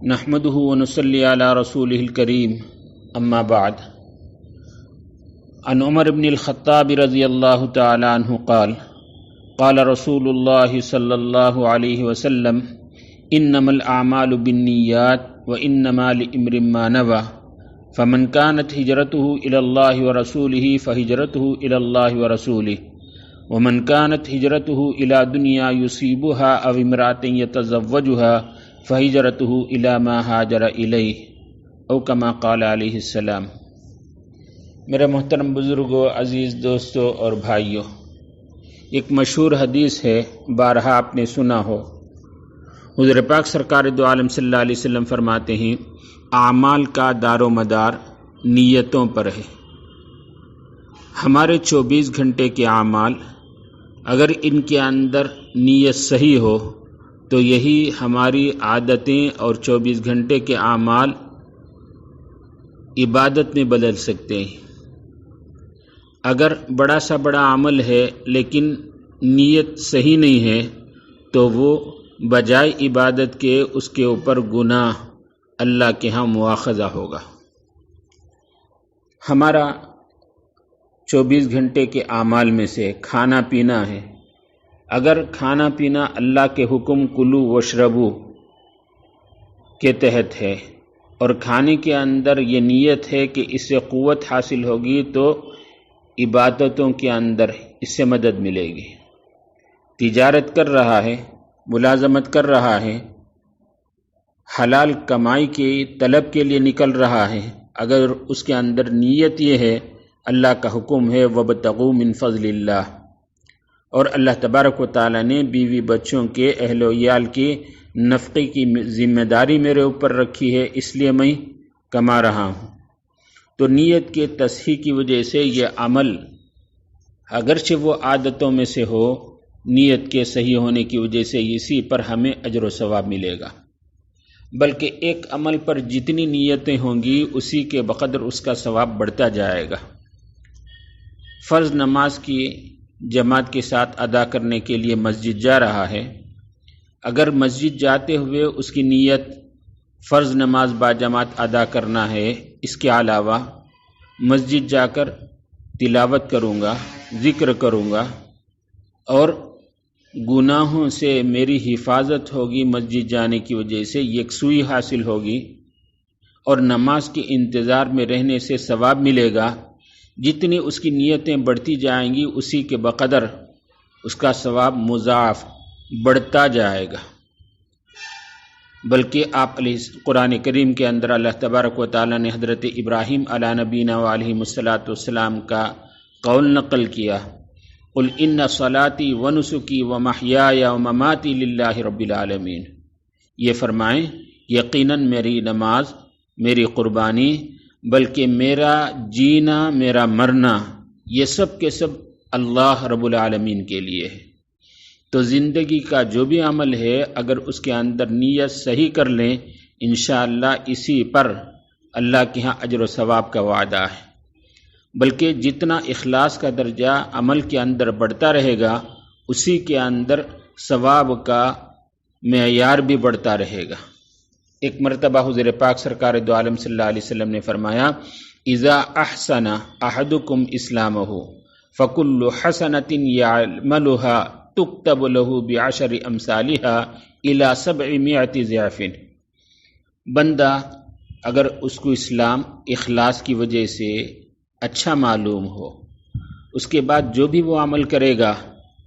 نحمده ونصلي على رسوله الكريم اما بعد عن عمر بن الخطاب رضی اللہ تعالی عنہ قال قال رسول اللہ صلی اللہ علیہ وسلم انما الاعمال بالنیات وانما لامرئ ما نوى فمن كانت هجرته الى الله ورسوله فهجرته الى الله ورسوله ومن كانت هجرته الى دنيا يصيبها او امرأة يتزوجها فہجرته الی ما ہاجر الیہ او کما قال علیہ السلام۔ میرے محترم بزرگوں، عزیز دوستوں اور بھائیوں، ایک مشہور حدیث ہے، بارہا آپ نے سنا ہو۔ حضور پاک سرکار دو عالم صلی اللہ علیہ وسلم فرماتے ہیں اعمال کا دار و مدار نیتوں پر ہے۔ ہمارے 24 گھنٹے کے اعمال اگر ان کے اندر نیت صحیح ہو تو یہی ہماری عادتیں اور 24 گھنٹے کے اعمال عبادت میں بدل سکتے ہیں۔ اگر بڑا سا بڑا عمل ہے لیکن نیت صحیح نہیں ہے تو وہ بجائے عبادت کے اس کے اوپر گناہ اللہ کے ہاں مواخذہ ہوگا۔ ہمارا 24 گھنٹے کے اعمال میں سے کھانا پینا ہے۔ اگر کھانا پینا اللہ کے حکم کلو وشربو کے تحت ہے اور کھانے کے اندر یہ نیت ہے کہ اس سے قوت حاصل ہوگی تو عبادتوں کے اندر اس سے مدد ملے گی۔ تجارت کر رہا ہے، ملازمت کر رہا ہے، حلال کمائی کی طلب کے لیے نکل رہا ہے، اگر اس کے اندر نیت یہ ہے اللہ کا حکم ہے وَابْتَغُوا مِن فضل اللہ، اور اللہ تبارک و تعالیٰ نے بیوی بچوں کے اہل و عیال کی نفقے کی ذمہ داری میرے اوپر رکھی ہے، اس لیے میں کما رہا ہوں، تو نیت کے تصحیح کی وجہ سے یہ عمل اگرچہ وہ عادتوں میں سے ہو، نیت کے صحیح ہونے کی وجہ سے اسی پر ہمیں اجر و ثواب ملے گا۔ بلکہ ایک عمل پر جتنی نیتیں ہوں گی اسی کے بقدر اس کا ثواب بڑھتا جائے گا۔ فرض نماز کی جماعت کے ساتھ ادا کرنے کے لیے مسجد جا رہا ہے، اگر مسجد جاتے ہوئے اس کی نیت فرض نماز باجماعت ادا کرنا ہے، اس کے علاوہ مسجد جا کر تلاوت کروں گا، ذکر کروں گا اور گناہوں سے میری حفاظت ہوگی، مسجد جانے کی وجہ سے یکسوئی حاصل ہوگی اور نماز کے انتظار میں رہنے سے ثواب ملے گا، جتنی اس کی نیتیں بڑھتی جائیں گی اسی کے بقدر اس کا ثواب مضاعف بڑھتا جائے گا۔ بلکہ آپ قرآن کریم کے اندر اللہ تبارک و تعالیٰ نے حضرت ابراہیم علیہ نبینا وعلیہ الصلاۃ والسلام کا قول نقل کیا، قل ان صلاتی ونسکی ومحیای ومماتی للہ رب العالمین، یہ فرمائیں یقیناً میری نماز، میری قربانی، بلکہ میرا جینا، میرا مرنا، یہ سب کے سب اللہ رب العالمین کے لیے ہے۔ تو زندگی کا جو بھی عمل ہے اگر اس کے اندر نیت صحیح کر لیں انشاءاللہ اسی پر اللہ کے ہاں اجر و ثواب کا وعدہ ہے۔ بلکہ جتنا اخلاص کا درجہ عمل کے اندر بڑھتا رہے گا اسی کے اندر ثواب کا معیار بھی بڑھتا رہے گا۔ ایک مرتبہ حضور پاک سرکار دو عالم صلی اللہ علیہ وسلم نے فرمایا اذا احسن احدکم اسلامہ فکل حسنۃ یعملها تکتب له بعشر امثالها الى 700 ضعف۔ بندہ اگر اس کو اسلام اخلاص کی وجہ سے اچھا معلوم ہو، اس کے بعد جو بھی وہ عمل کرے گا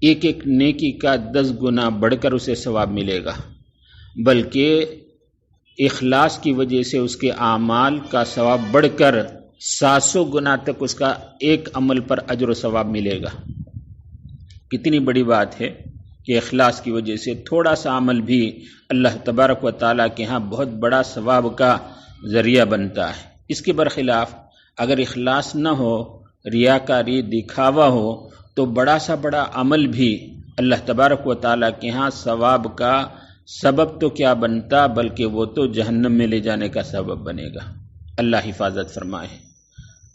ایک ایک نیکی کا 10 گنا بڑھ کر اسے ثواب ملے گا، بلکہ اخلاص کی وجہ سے اس کے اعمال کا ثواب بڑھ کر 700 گنا تک اس کا ایک عمل پر اجر و ثواب ملے گا۔ کتنی بڑی بات ہے کہ اخلاص کی وجہ سے تھوڑا سا عمل بھی اللہ تبارک و تعالیٰ کے ہاں بہت بڑا ثواب کا ذریعہ بنتا ہے۔ اس کے برخلاف اگر اخلاص نہ ہو، ریاکاری، دکھاوا ہو تو بڑا سا بڑا عمل بھی اللہ تبارک و تعالیٰ کے ہاں ثواب کا سبب تو کیا بنتا بلکہ وہ تو جہنم میں لے جانے کا سبب بنے گا۔ اللہ حفاظت فرمائے۔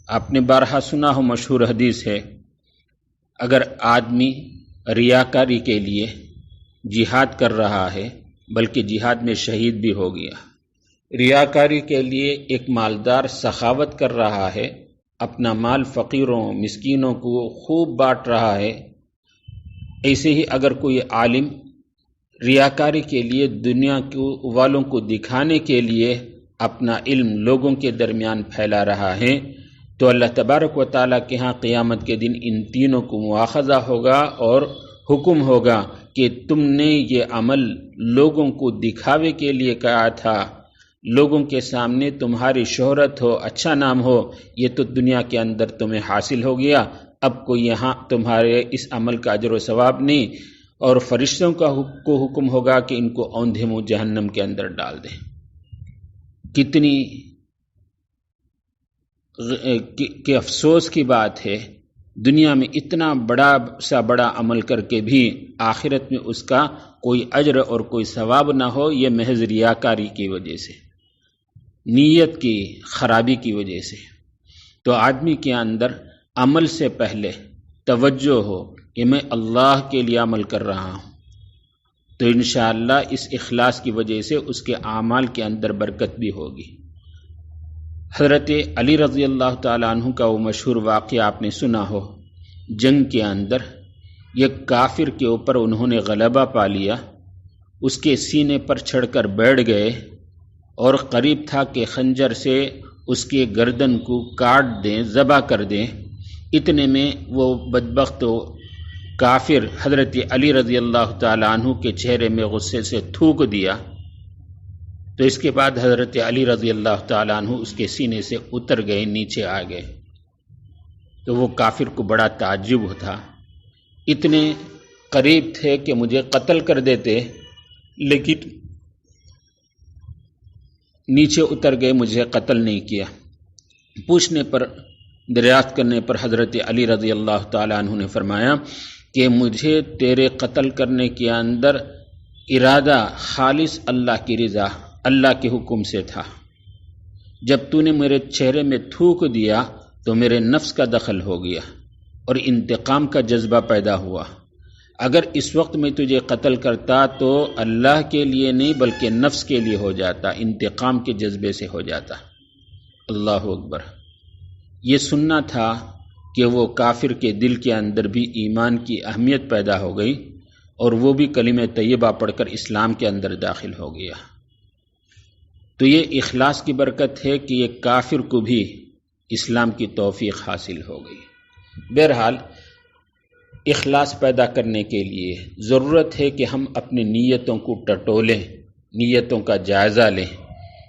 آپ نے بارہا سنا ہو، مشہور حدیث ہے، اگر آدمی ریاکاری کے لیے جہاد کر رہا ہے بلکہ جہاد میں شہید بھی ہو گیا ریاکاری کے لیے ایک مالدار سخاوت کر رہا ہے، اپنا مال فقیروں مسکینوں کو خوب بانٹ رہا ہے، ایسے ہی اگر کوئی عالم ریاکاری کے لیے دنیا والوں کو دکھانے کے لیے اپنا علم لوگوں کے درمیان پھیلا رہا ہے تو اللہ تبارک و تعالیٰ کے ہاں قیامت کے دن ان تینوں کو مواخذہ ہوگا اور حکم ہوگا کہ تم نے یہ عمل لوگوں کو دکھاوے کے لیے کہا تھا، لوگوں کے سامنے تمہاری شہرت ہو، اچھا نام ہو، یہ تو دنیا کے اندر تمہیں حاصل ہو گیا، اب کوئی یہاں تمہارے اس عمل کا اجر و ثواب نہیں، اور فرشتوں کو حکم ہوگا کہ ان کو اوندھے منہ جہنم کے اندر ڈال دیں۔ کتنی کہ افسوس کی بات ہے، دنیا میں اتنا بڑا عمل کر کے بھی آخرت میں اس کا کوئی اجر اور کوئی ثواب نہ ہو، یہ محض ریاکاری کی وجہ سے، نیت کی خرابی کی وجہ سے۔ تو آدمی کے اندر عمل سے پہلے توجہ ہو کہ میں اللہ کے لیے عمل کر رہا ہوں، تو انشاءاللہ اس اخلاص کی وجہ سے اس کے اعمال کے اندر برکت بھی ہوگی۔ حضرت علی رضی اللہ تعالیٰ عنہ کا وہ مشہور واقعہ آپ نے سنا ہو، جنگ کے اندر یک کافر کے اوپر انہوں نے غلبہ پا لیا، اس کے سینے پر چڑھ کر بیٹھ گئے اور قریب تھا کہ خنجر سے اس کے گردن کو کاٹ دیں، ذبح کر دیں، اتنے میں وہ بدبخت کافر حضرت علی رضی اللہ تعالیٰ عنہ کے چہرے میں غصے سے تھوک دیا، تو اس کے بعد حضرت علی رضی اللہ تعالیٰ عنہ اس کے سینے سے اتر گئے، نیچے آ گئے۔ تو وہ کافر کو بڑا تعجب تھا، اتنے قریب تھے کہ مجھے قتل کر دیتے، لیکن نیچے اتر گئے، مجھے قتل نہیں کیا۔ پوچھنے پر، دریافت کرنے پر حضرت علی رضی اللہ تعالیٰ عنہ نے فرمایا کہ مجھے تیرے قتل کرنے کے اندر ارادہ خالص اللہ کی رضا، اللہ کے حکم سے تھا۔ جب تو نے میرے چہرے میں تھوک دیا تو میرے نفس کا دخل ہو گیا اور انتقام کا جذبہ پیدا ہوا۔ اگر اس وقت میں تجھے قتل کرتا تو اللہ کے لیے نہیں بلکہ نفس کے لیے ہو جاتا، انتقام کے جذبے سے ہو جاتا۔ اللہ اکبر۔ یہ سننا تھا کہ وہ کافر کے دل کے اندر بھی ایمان کی اہمیت پیدا ہو گئی اور وہ بھی کلمہ طیبہ پڑھ کر اسلام کے اندر داخل ہو گیا۔ تو یہ اخلاص کی برکت ہے کہ یہ کافر کو بھی اسلام کی توفیق حاصل ہو گئی۔ بہرحال اخلاص پیدا کرنے کے لیے ضرورت ہے کہ ہم اپنی نیتوں کو ٹٹولیں، نیتوں کا جائزہ لیں۔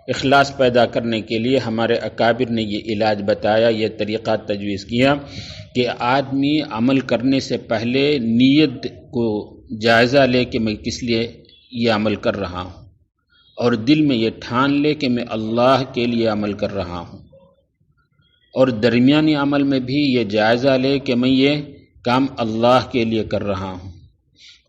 اخلاص پیدا کرنے کے لیے ہمارے اکابر نے یہ علاج بتایا، یہ طریقہ تجویز کیا کہ آدمی عمل کرنے سے پہلے نیت کو جائزہ لے کہ میں کس لیے یہ عمل کر رہا ہوں، اور دل میں یہ ٹھان لے کہ میں اللہ کے لیے عمل کر رہا ہوں، اور درمیانی عمل میں بھی یہ جائزہ لے کہ میں یہ کام اللہ کے لیے کر رہا ہوں،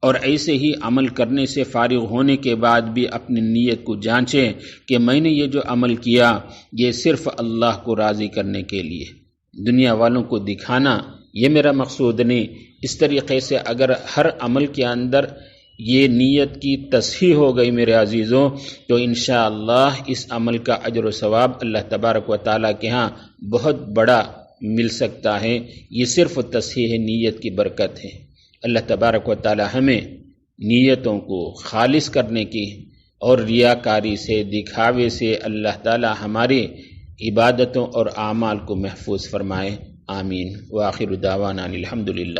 اور ایسے ہی عمل کرنے سے فارغ ہونے کے بعد بھی اپنی نیت کو جانچیں کہ میں نے یہ جو عمل کیا یہ صرف اللہ کو راضی کرنے کے لیے، دنیا والوں کو دکھانا یہ میرا مقصود نہیں۔ اس طریقے سے اگر ہر عمل کے اندر یہ نیت کی تصحیح ہو گئی میرے عزیزوں، تو انشاءاللہ اس عمل کا اجر و ثواب اللہ تبارک و تعالیٰ کے ہاں بہت بڑا مل سکتا ہے۔ یہ صرف تصحیح نیت کی برکت ہے۔ اللہ تبارک و تعالیٰ ہمیں نیتوں کو خالص کرنے کی اور ریاکاری سے، دکھاوے سے اللہ تعالیٰ ہماری عبادتوں اور اعمال کو محفوظ فرمائے، آمین۔ وآخر دعوانا الحمدللہ۔